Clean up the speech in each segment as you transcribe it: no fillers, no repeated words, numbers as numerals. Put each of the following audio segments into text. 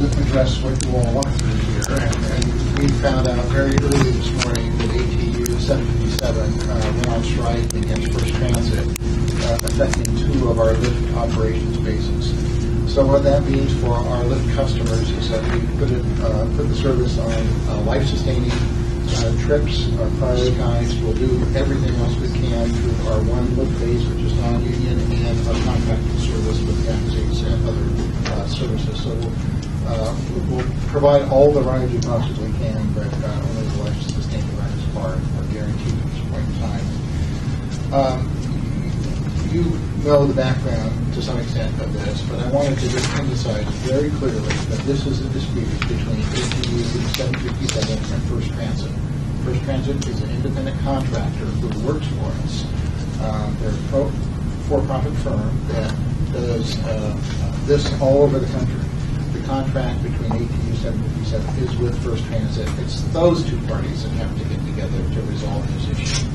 address what you all walked through here, and we found out very early this morning that ATU 757 went on strike against First Transit, affecting 2 of our lift operations bases. So what that means for our lift customers is that we put the service on life-sustaining trips, are prioritized. We'll do everything else we can through our one lift base, which is non-union, and our contracted service with taxis and other services. So we'll provide all the rides we possibly can, but only the life-sustaining rides are guaranteed at this point in time. You know the background to some extent of this, but I wanted to just emphasize very clearly that this is a dispute between ATU 757 and First Transit. First Transit is an independent contractor who works for us. They're a for-profit firm that does this all over the country. The contract between ATU 757 is with First Transit. It's those 2 parties that have to get together to resolve this issue.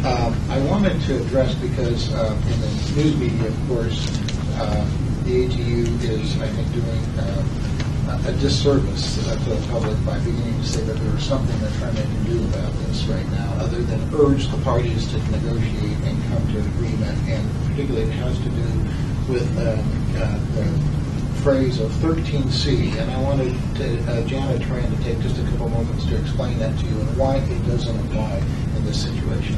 I wanted to address, because in the news media, of course, the ATU is, I think, doing a disservice to the public by beginning to say that there is something they're trying to do about this right now, other than urge the parties to negotiate and come to an agreement, and particularly it has to do with the phrase of 13C, and I wanted Janet Tran to take just a couple moments to explain that to you and why it doesn't apply in this situation.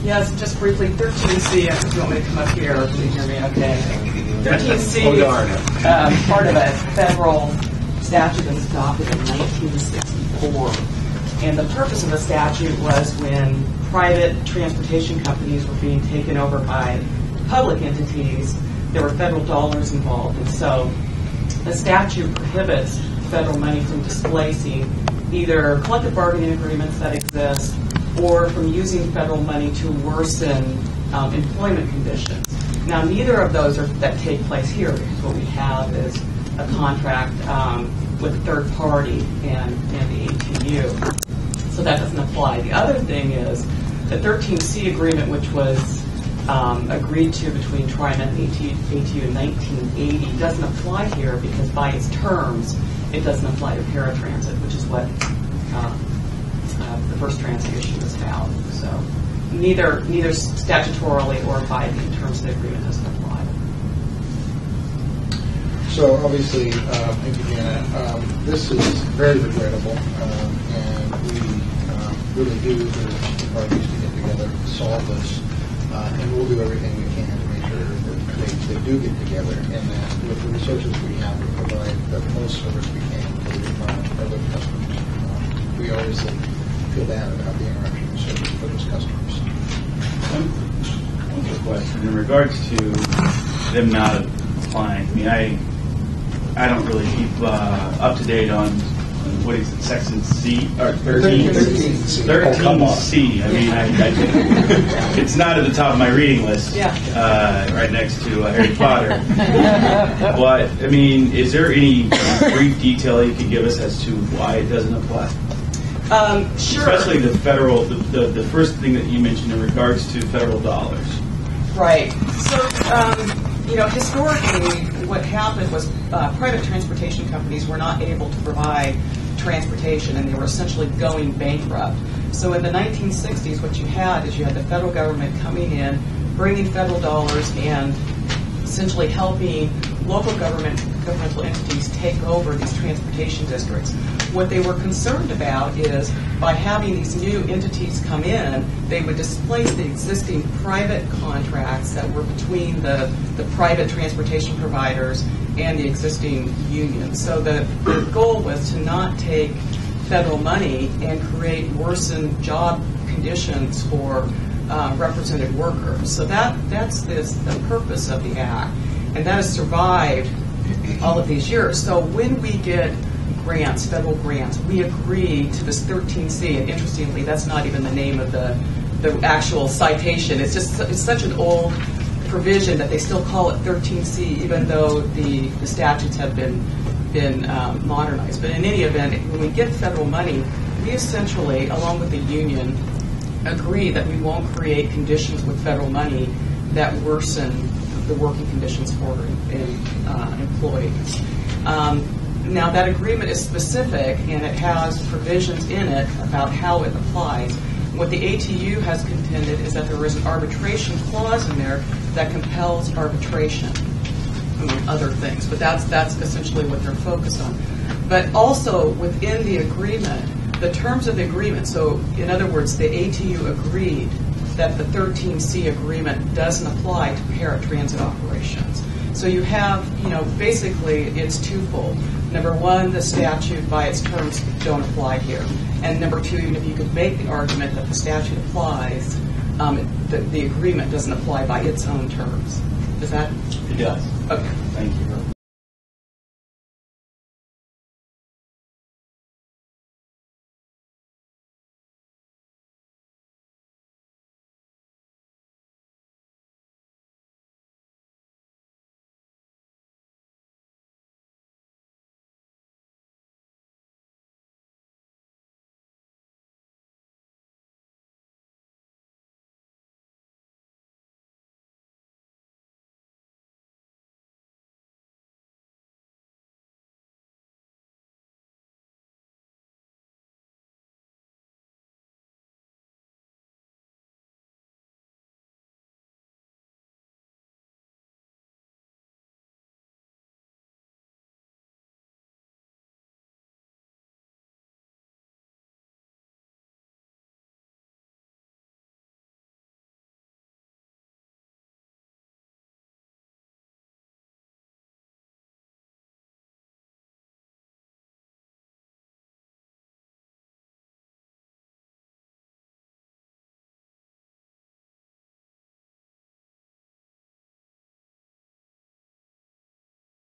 Yes, just briefly, 13C, if you want me to come up here, can you hear me okay? 13C, part of a federal statute that was adopted in 1964. And the purpose of the statute was when private transportation companies were being taken over by public entities, there were federal dollars involved. And so the statute prohibits federal money from displacing either collective bargaining agreements that exist or from using federal money to worsen employment conditions. Now, neither of those are that take place here, because what we have is a contract with a third party and the ATU. So that doesn't apply. The other thing is the 13C agreement, which was agreed to between TriMet and ATU in 1980, doesn't apply here because by its terms, it doesn't apply to paratransit, which is what the First Transit issue is about. So neither statutorily or by the terms of the agreement doesn't apply. So obviously, thank you, Janet. This is very regrettable, and we really do urge the parties to get together to solve this, and we'll do everything we can to make sure that they do get together, and that with the resources we have, we provide the most service we can to our other customers. We always feel bad about the interruption of service for those customers. One quick question in regards to them not applying. I mean, I don't really keep up to date on what is it, Section C or 13C. 13C. I mean, it's not at the top of my reading list. Right next to Harry Potter. But I mean, is there any brief detail you could give us as to why it doesn't apply? Sure. Especially the federal, the first thing that you mentioned in regards to federal dollars. Right. So, historically, what happened was private transportation companies were not able to provide transportation, and they were essentially going bankrupt. So in the 1960s, what you had is you had the federal government coming in, bringing federal dollars, and essentially helping local governmental entities take over these transportation districts. What they were concerned about is by having these new entities come in, they would displace the existing private contracts that were between the private transportation providers and the existing unions. So the goal was to not take federal money and create worsened job conditions for represented workers. So that's the purpose of the act, and that has survived all of these years. So when we get grants, federal grants, we agree to this 13C, and interestingly, that's not even the name of the actual citation. It's such an old provision that they still call it 13C, even though the statutes have been modernized. But in any event, when we get federal money, we essentially, along with the union, agree that we won't create conditions with federal money that worsen the working conditions for employees. Now, that agreement is specific, and it has provisions in it about how it applies. What the ATU has contended is that there is an arbitration clause in there that compels arbitration, among other things. But that's essentially what they're focused on. But also, within the agreement, the terms of the agreement, so in other words, the ATU agreed that the 13C agreement doesn't apply to paratransit operations. So you have, basically it's twofold. Number one, the statute by its terms don't apply here. And number two, even if you could make the argument that the statute applies, the agreement doesn't apply by its own terms. Does that? It does. Okay. Thank you.